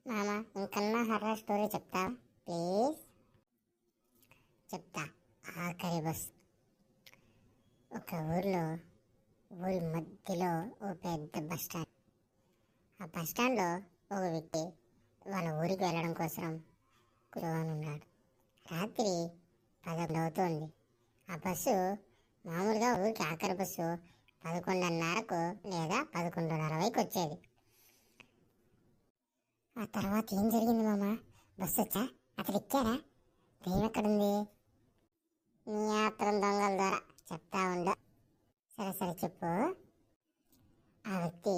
మామ ఇంకన్నా horror story చెప్తా please. చెప్తా. ఆఖరి బస్. ఒక ఊరి మధ్యలో ఓ పెద్ద బస్ స్టాండ్. ఆ బస్ స్టాండ్లో ఒక వ్యక్తి వాళ్ళ ఊరికి వెళ్ళడం కోసం కూర్చొని ఉన్నాడు. రాత్రి 11 అవుతోంది. ఆ బస్సు మామూలుగా ఊరికి ఆఖరి బస్సు 11:30కు లేదా 11:30కి వచ్చేది. ఆ తర్వాత ఏం జరిగింది మామ? బస్సు వచ్చా? అతడు ఎక్కాడా? దెయ్యం ఎక్కడుంది? నీ ఆత్రం దొంగల ద్వారా చెప్తా ఉండు. సరే సరే చెప్పు. ఆ వ్యక్తి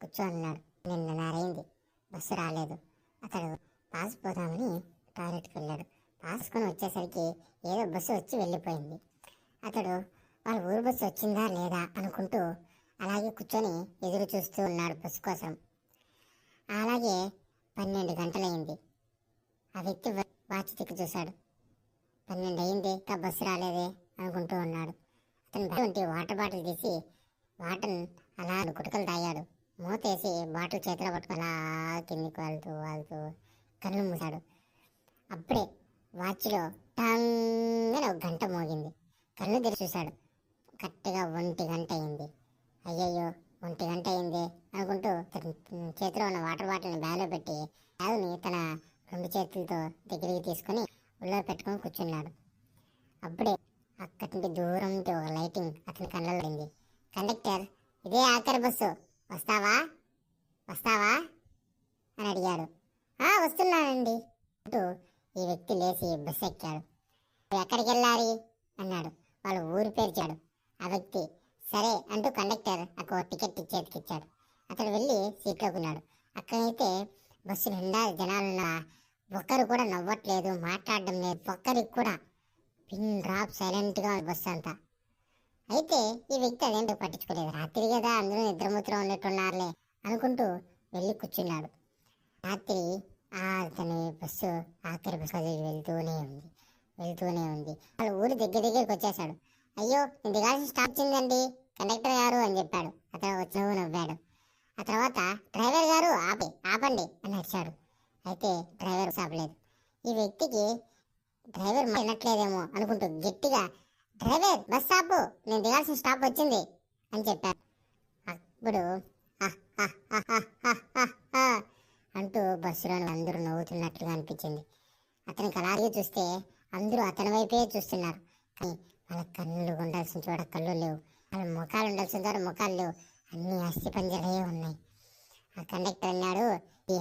కూర్చొని ఉన్నాడు. నిన్నన్నరైంది, బస్సు రాలేదు. అతడు పాస్ పోదామని టాయిలెట్కి వెళ్ళాడు. పాసుకొని వచ్చేసరికి ఏదో బస్సు వచ్చి వెళ్ళిపోయింది. అతడు వాళ్ళ ఊరు బస్సు వచ్చిందా లేదా అనుకుంటూ అలాగే కూర్చొని ఎదురు చూస్తూ ఉన్నాడు బస్సు కోసం. అలాగే 12 గంటలైంది. ఆ వ్యక్తి వాచ్ తిక్కి చూశాడు. 12 అయింది, ఇంకా బస్సు రాలేదే అనుకుంటూ ఉన్నాడు. అతను వాటర్ బాటిల్ తీసి వాటర్ అలా గుటకలు తాగాడు. మూతేసి బాటిల్ చేతిలో పట్టుకుని అలా కిందికి వాళ్తూ కళ్ళు మూసాడు. అప్పుడే వాచ్లో టంగని ఒక గంట మోగింది. కళ్ళు తెరిచి చూశాడు. కరెక్ట్గా 1 గంట అయింది. అయ్యయ్యో 1 గంట అయింది అనుకుంటూ చేతిలో ఉన్న వాటర్ బాటిల్ని బ్యాగ్లో పెట్టి బ్యాగ్ని తన 2 చేతులతో దగ్గరికి తీసుకుని ఒళ్ళో పెట్టుకొని కూర్చున్నాడు. అప్పుడే అక్కడి నుండి దూరం నుండి ఒక లైటింగ్ అతని కళ్ళలో పడింది. కండక్టర్, ఇదే ఆఖరి బస్సు, వస్తావా వస్తావా అని అడిగాడు. వస్తున్నానండి అంటూ ఈ వ్యక్తి లేచి బస్సు ఎక్కాడు. ఎక్కడికి వెళ్ళాలి అన్నాడు. వాళ్ళ ఊరి పేరు చెప్పాడు. ఆ వ్యక్తి సరే అంటూ కండక్టర్ ఒక టికెట్ చేతికిచ్చాడు. అతడు వెళ్ళి సీట్లో ఉన్నాడు. అక్కడైతే బస్సు నిండా జనాలున్నా ఒక్కరు కూడా నవ్వట్లేదు, మాట్లాడడం లేదు. ఒక్కరికి కూడా పిన్ డ్రాప్ సైలెంట్గా బస్సు అంతా. అయితే ఈ వ్యక్తి అదేంటో పట్టించుకోలేదు. రాత్రి కదా, అందరూ నిద్రమూతులో ఉన్నట్టున్నారులే అనుకుంటూ వెళ్ళి కూర్చున్నాడు. రాత్రి అతని బస్సు ఆఖరి బస్సు వెళ్తూనే ఉంది. వాళ్ళ ఊరి దగ్గరికి వచ్చేసాడు. అయ్యో, నేను దిగాల్సిన స్టాప్ వచ్చిందండి కండక్టర్ గారు అని చెప్పాడు. అతను వచ్చి నవ్వాడు. ఆ తర్వాత డ్రైవర్ గారు ఆపండి అని అరిచాడు. అయితే డ్రైవర్ ఆపలేదు. ఈ వ్యక్తికి డ్రైవర్ వినట్లేదేమో అనుకుంటూ గట్టిగా, డ్రైవర్ బస్ ఆపు, నేను దిగాల్సిన స్టాప్ వచ్చింది అని చెప్పాడు. అప్పుడు అంటూ బస్సులోని అందరూ నవ్వుతున్నట్లుగా అనిపించింది. అతనికి అలాగే చూస్తే అందరూ అతని వైపే చూస్తున్నారు. కానీ వాళ్ళ కళ్ళు ఉండాల్సిన చోట కళ్ళు లేవు, వాళ్ళ ముఖాలు ఉండాల్సిన చోట ముఖాలు లేవు. అన్ని అస్థి పంజరే ఉన్నాయి. ఆ కండక్టర్ అన్నాడు, ఈ